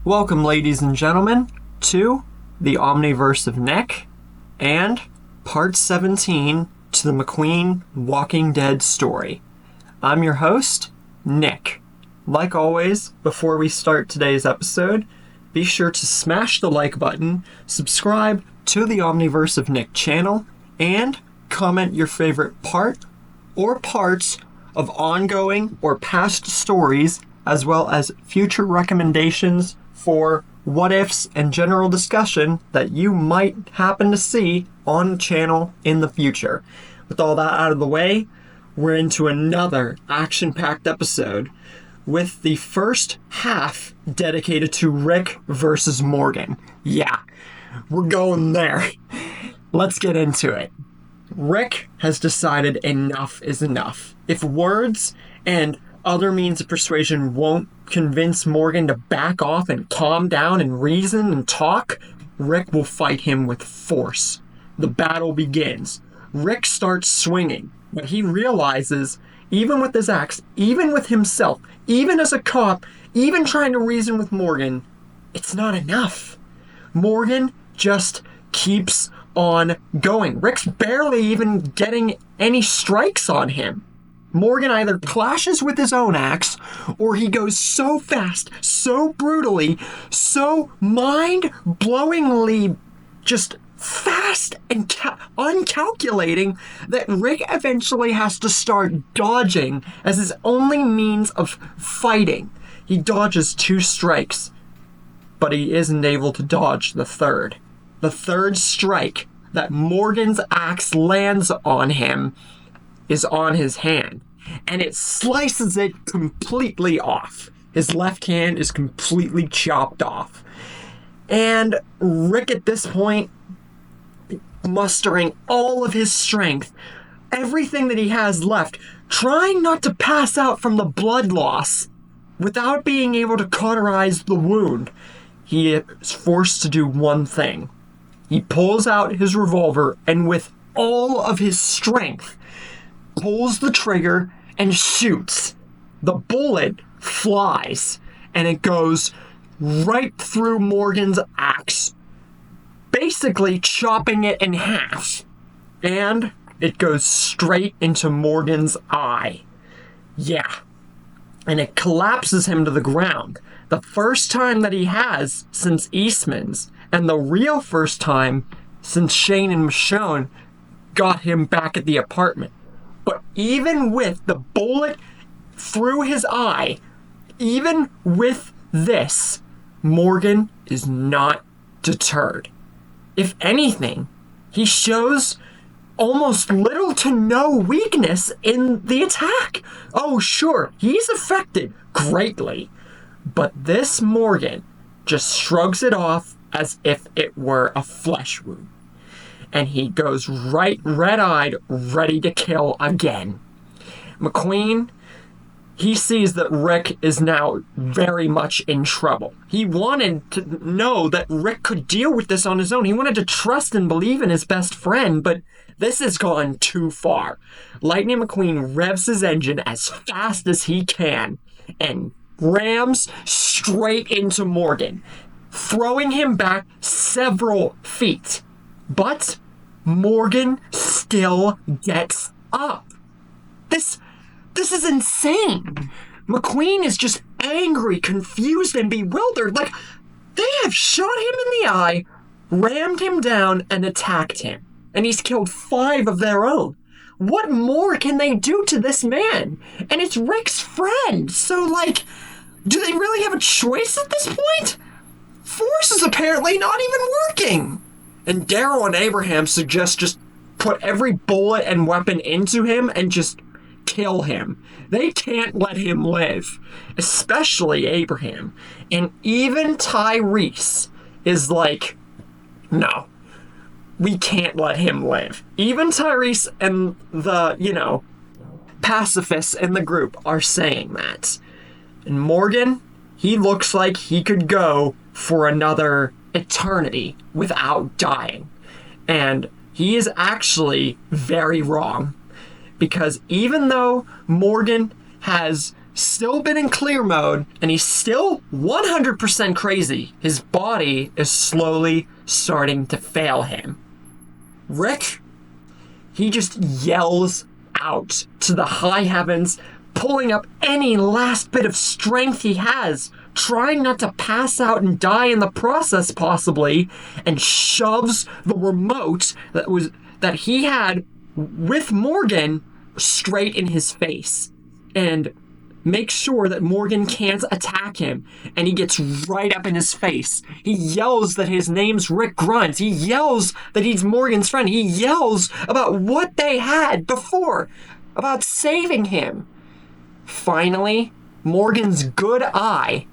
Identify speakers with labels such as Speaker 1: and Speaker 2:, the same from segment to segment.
Speaker 1: Welcome, ladies and gentlemen, to the Omniverse of Nick and Part 17 to the Mcqueen Walking Dead story. I'm your host, Nick. Like always, before we start today's episode, be sure to smash the like button, subscribe to the Omniverse of Nick channel, and comment your favorite part or parts of ongoing or past stories, as well as future recommendations for what-ifs and general discussion that you might happen to see on the channel in the future. With all that out of the way, we're into another action-packed episode with the first half dedicated to Rick versus Morgan. Yeah, we're going there. Let's get into it. Rick has decided enough is enough. If words and other means of persuasion won't convince Morgan to back off and calm down and reason and talk, Rick will fight him with force. The battle begins. Rick starts swinging, but he realizes, even with his axe, even with himself, even as a cop, even trying to reason with Morgan, it's not enough. Morgan just keeps on going. Rick's barely even getting any strikes on him. Morgan either clashes with his own axe, or he goes so fast, so brutally, so mind-blowingly just fast and uncalculating that Rick eventually has to start dodging as his only means of fighting. He dodges 2 strikes, but he isn't able to dodge the third. The third strike that Morgan's axe lands on him is on his hand, and it slices it completely off. His left hand is completely chopped off. And Rick at this point, mustering all of his strength, everything that he has left, trying not to pass out from the blood loss without being able to cauterize the wound, he is forced to do one thing. He pulls out his revolver and with all of his strength pulls the trigger and shoots. The bullet flies and it goes right through Morgan's axe, basically chopping it in half. And it goes straight into Morgan's eye. Yeah. And it collapses him to the ground. The first time that he has since Eastman's, and the real first time since Shane and Michonne got him back at the apartment. But even with the bullet through his eye, even with this, Morgan is not deterred. If anything, he shows almost little to no weakness in the attack. Oh, sure, he's affected greatly, but this Morgan just shrugs it off as if it were a flesh wound. And he goes right red-eyed, ready to kill again. Mcqueen, he sees that Rick is now very much in trouble. He wanted to know that Rick could deal with this on his own. He wanted to trust and believe in his best friend, but this has gone too far. Lightning McQueen revs his engine as fast as he can and rams straight into Morgan, throwing him back several feet. But Morgan still gets up. This is insane. McQueen is just angry, confused, and bewildered. Like, they have shot him in the eye, rammed him down, and attacked him. And he's killed 5 of their own. What more can they do to this man? And it's Rick's friend. So, like, do they really have a choice at this point? Force is apparently not even working. And Daryl and Abraham suggest just put every bullet and weapon into him and just kill him. They can't let him live, especially Abraham. And even Tyrese is like, no, we can't let him live. Even Tyrese and the, pacifists in the group are saying that. And Morgan, he looks like he could go for another eternity without dying. And he is actually very wrong, because even though Morgan has still been in clear mode, and he's still 100% crazy. His body is slowly starting to fail him. Rick, he just yells out to the high heavens, pulling up any last bit of strength he has, trying not to pass out and die in the process possibly, and shoves the remote that he had with Morgan straight in his face, and makes sure that Morgan can't attack him, and he gets right up in his face. He yells that his name's Rick Grimes. He yells that he's Morgan's friend. He yells about what they had before, about saving him. Finally, Morgan's good eye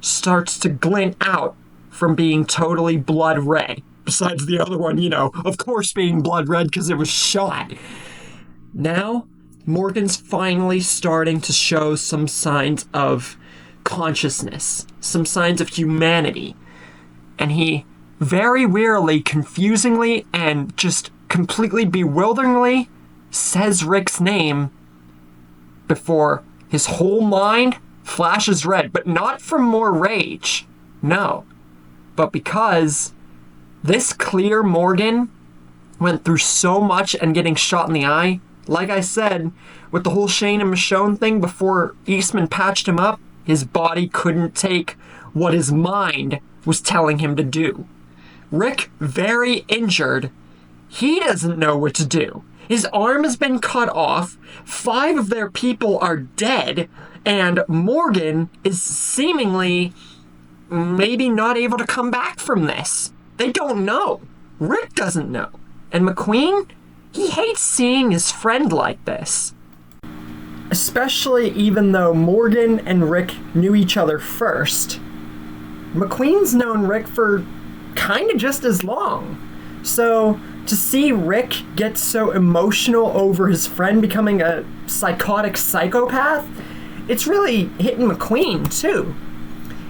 Speaker 1: starts to glint out from being totally blood red. Besides the other one, of course being blood red because it was shot. Now, Morgan's finally starting to show some signs of consciousness, some signs of humanity. And he very wearily, confusingly, and just completely bewilderingly says Rick's name before his whole mind flashes red, but not from more rage. No. But because this clear Morgan went through so much and getting shot in the eye, like I said, with the whole Shane and Michonne thing before Eastman patched him up, his body couldn't take what his mind was telling him to do. Rick, very injured, he doesn't know what to do. His arm has been cut off, 5 of their people are dead, and Morgan is seemingly maybe not able to come back from this. They don't know. Rick doesn't know. And Mcqueen, he hates seeing his friend like this. Especially even though Morgan and Rick knew each other first, Mcqueen's known Rick for kind of just as long. So to see Rick get so emotional over his friend becoming a psychotic psychopath, it's really hitting Mcqueen too.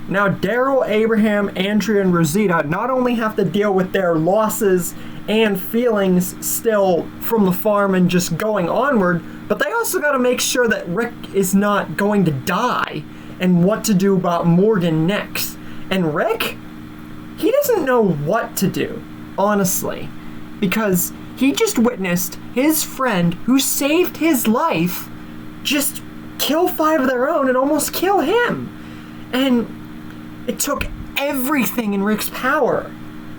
Speaker 1: Now Daryl, Abraham, Andrea, and Rosita not only have to deal with their losses and feelings still from the farm and just going onward, but they also got to make sure that Rick is not going to die and what to do about Morgan next. And Rick, he doesn't know what to do, honestly, because he just witnessed his friend who saved his life just kill 5 of their own and almost kill him. And it took everything in Rick's power,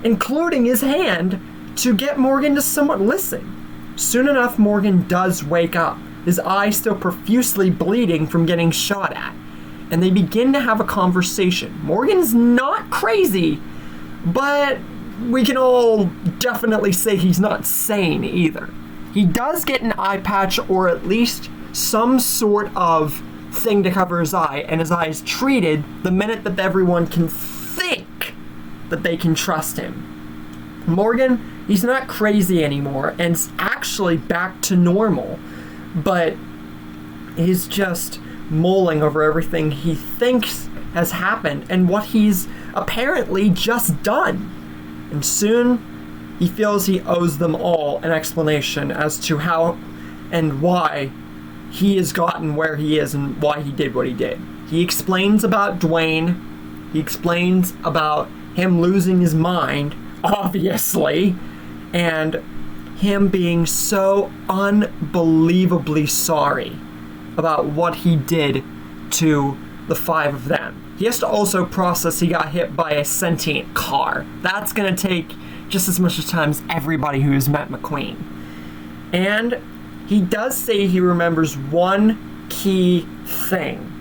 Speaker 1: including his hand, to get Morgan to somewhat listen. Soon enough, Morgan does wake up, his eye still profusely bleeding from getting shot at, and they begin to have a conversation. Morgan's not crazy, but we can all definitely say he's not sane either. He does get an eye patch, or at least some sort of thing to cover his eye, and his eye is treated the minute that everyone can think that they can trust him. Morgan, he's not crazy anymore and is actually back to normal, but he's just mulling over everything he thinks has happened and what he's apparently just done. And soon he feels he owes them all an explanation as to how and why he has gotten where he is and why he did what he did. He explains about Dwayne. He explains about him losing his mind, obviously, and him being so unbelievably sorry about what he did to the 5 of them. He has to also process he got hit by a sentient car. That's going to take just as much time as everybody who has met Mcqueen. And he does say he remembers one key thing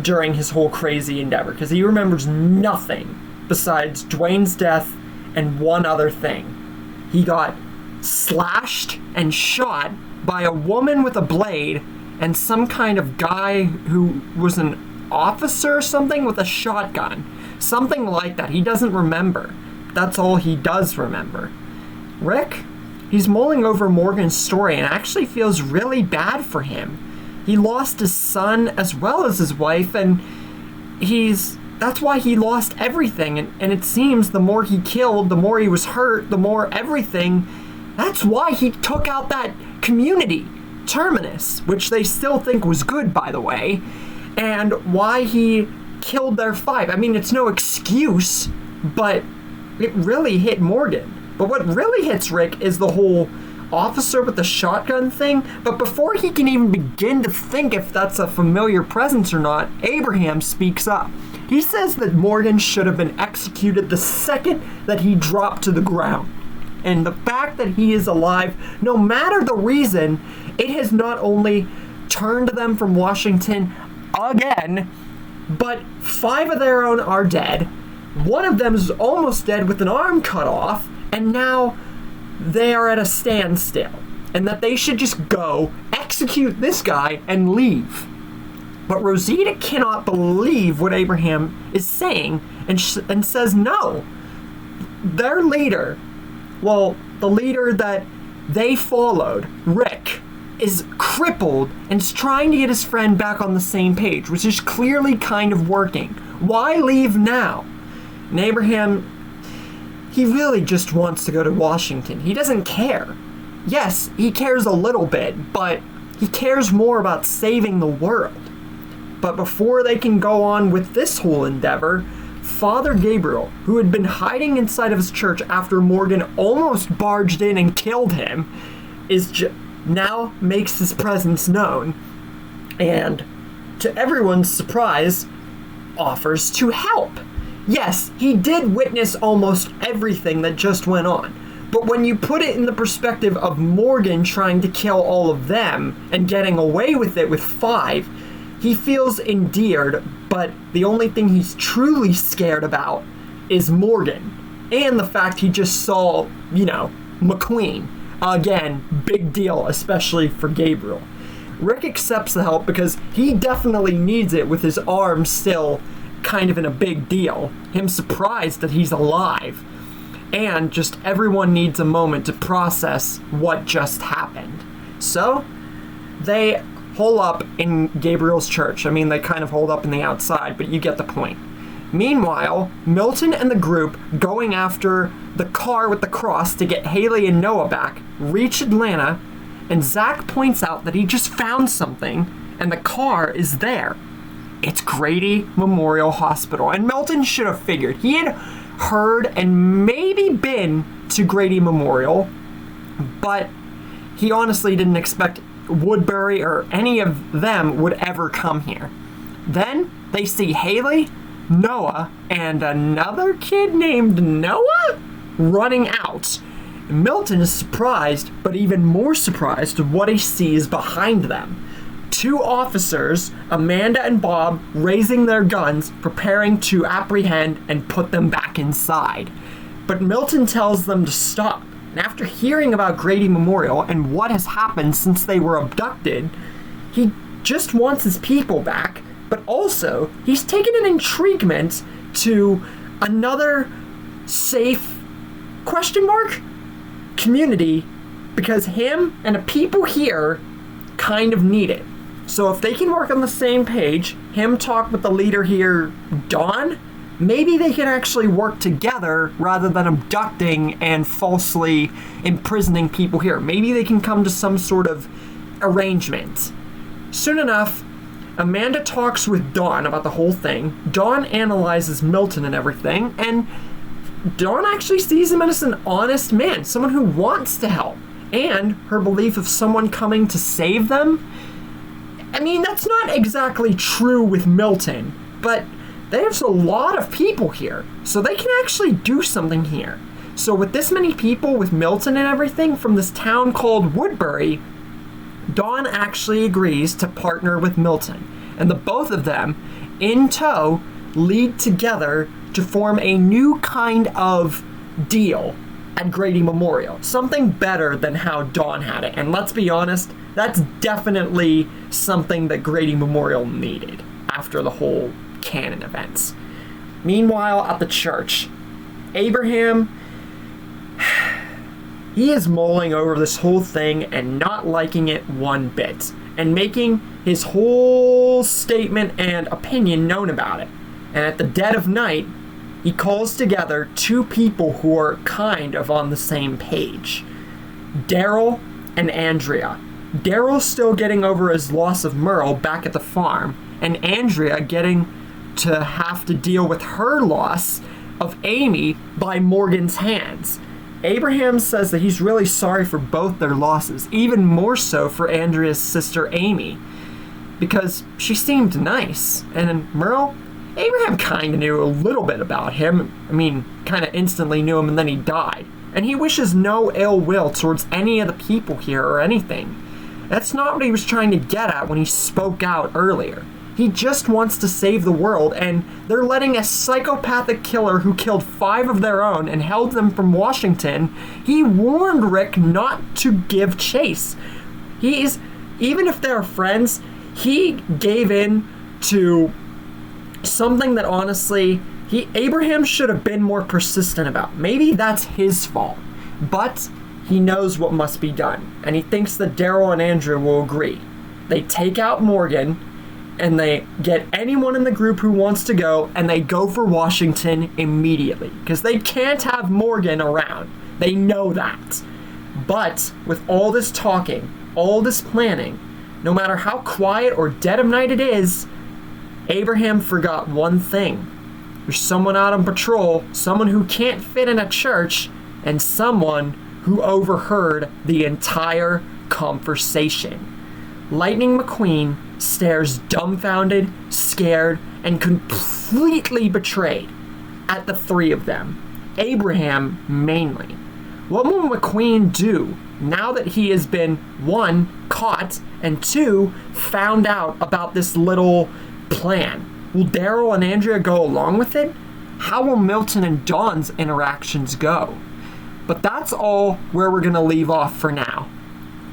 Speaker 1: during his whole crazy endeavor, because he remembers nothing besides Dwayne's death and one other thing. He got slashed and shot by a woman with a blade and some kind of guy who was an officer or something with a shotgun. Something like that. He doesn't remember. That's all he does remember. Rick, he's mulling over Morgan's story and actually feels really bad for him. He lost his son as well as his wife, and that's why he lost everything. And it seems the more he killed, the more he was hurt, the more everything. That's why he took out that community, Terminus, which they still think was good, by the way. and why he killed their 5. I mean, it's no excuse, but it really hit Morgan. But what really hits Rick is the whole officer with the shotgun thing. But before he can even begin to think if that's a familiar presence or not, Abraham speaks up. He says that Morgan should have been executed the second that he dropped to the ground. And the fact that he is alive, no matter the reason, it has not only turned them from Washington again, but 5 of their own are dead. One of them is almost dead with an arm cut off, and now they are at a standstill. And that they should just go, execute this guy, and leave. But Rosita cannot believe what Abraham is saying and says no. Their leader, well, the leader that they followed, Rick, is crippled and is trying to get his friend back on the same page, which is clearly kind of working. Why leave now? And Abraham, he really just wants to go to Washington. He doesn't care. Yes, he cares a little bit, but he cares more about saving the world. But before they can go on with this whole endeavor, Father Gabriel, who had been hiding inside of his church after Morgan almost barged in and killed him, now makes his presence known, and to everyone's surprise, offers to help. Yes, he did witness almost everything that just went on, but when you put it in the perspective of Morgan trying to kill all of them and getting away with it with 5, he feels endeared, but the only thing he's truly scared about is Morgan. And the fact he just saw, Mcqueen. Again, big deal, especially for Gabriel. Rick accepts the help because he definitely needs it with his arm still kind of in a big deal. Him surprised that he's alive. And just everyone needs a moment to process what just happened. So, they hole up in Gabriel's church. I mean, they kind of hold up in the outside, but you get the point. Meanwhile, Milton and the group going after the car with the cross to get Haley and Noah back reach Atlanta, and Zach points out that he just found something, and the car is there. It's Grady Memorial Hospital, and Milton should have figured. He had heard and maybe been to Grady Memorial, but he honestly didn't expect Woodbury or any of them would ever come here. Then they see Haley, Noah, and another kid named Noah running out. Milton is surprised, but even more surprised at what he sees behind them. 2 officers, Amanda and Bob, raising their guns, preparing to apprehend and put them back inside. But Milton tells them to stop. And after hearing about Grady Memorial and what has happened since they were abducted, he just wants his people back, but also he's taken an intriguement to another safe community because him and the people here kind of need it. So if they can work on the same page, him talk with the leader here, Dawn, maybe they can actually work together rather than abducting and falsely imprisoning people here. Maybe they can come to some sort of arrangement. Soon enough, Amanda talks with Dawn about the whole thing. Dawn analyzes Milton and everything, and Dawn actually sees him as an honest man, someone who wants to help. And her belief of someone coming to save them, I mean, that's not exactly true with Milton, but there's a lot of people here, so they can actually do something here. So with this many people, with Milton and everything, from this town called Woodbury, Dawn actually agrees to partner with Milton, and the both of them, in tow, lead together to form a new kind of deal at Grady Memorial. Something better than how Dawn had it, and let's be honest, that's definitely something that Grady Memorial needed after the whole canon events. Meanwhile, at the church, Abraham, he is mulling over this whole thing and not liking it one bit, and making his whole statement and opinion known about it. And at the dead of night, he calls together 2 people who are kind of on the same page. Daryl and Andrea. Daryl's still getting over his loss of Merle back at the farm, and Andrea getting to have to deal with her loss of Amy by Morgan's hands. Abraham says that he's really sorry for both their losses, even more so for Andrea's sister Amy, because she seemed nice. And then Merle, Abraham kind of knew a little bit about him. I mean, kind of instantly knew him, and then he died. And he wishes no ill will towards any of the people here or anything. That's not what he was trying to get at when he spoke out earlier. He just wants to save the world, and they're letting a psychopathic killer who killed 5 of their own and held them from Washington. He warned Rick not to give chase. Even if they're friends, he gave in to something that honestly, Abraham should have been more persistent about. Maybe that's his fault, but he knows what must be done, and he thinks that Daryl and Andrew will agree. They take out Morgan, and they get anyone in the group who wants to go, and they go for Washington immediately, because they can't have Morgan around. They know that. But with all this talking, all this planning, no matter how quiet or dead of night it is, Abraham forgot one thing. There's someone out on patrol, someone who can't fit in a church, and someone who overheard the entire conversation. Lightning McQueen stares dumbfounded, scared, and completely betrayed at the 3 of them. Abraham mainly. What will McQueen do now that he has been, 1, caught, and 2, found out about this little plan? Will Daryl and Andrea go along with it? How will Milton and Dawn's interactions go? But that's all where we're going to leave off for now.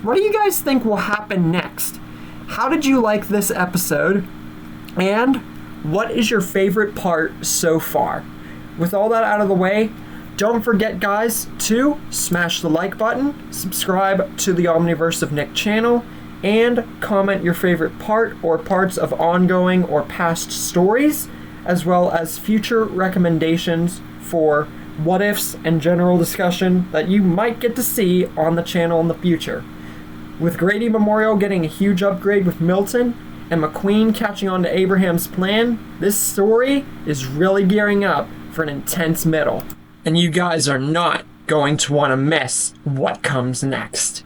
Speaker 1: What do you guys think will happen next? How did you like this episode? And what is your favorite part so far? With all that out of the way, don't forget, guys, to smash the like button, subscribe to the Omniverse of Nick channel, and comment your favorite part or parts of ongoing or past stories, as well as future recommendations for what ifs and general discussion that you might get to see on the channel in the future. With Grady Memorial getting a huge upgrade with Milton and McQueen catching on to Abraham's plan, this story is really gearing up for an intense middle. And you guys are not going to want to miss what comes next.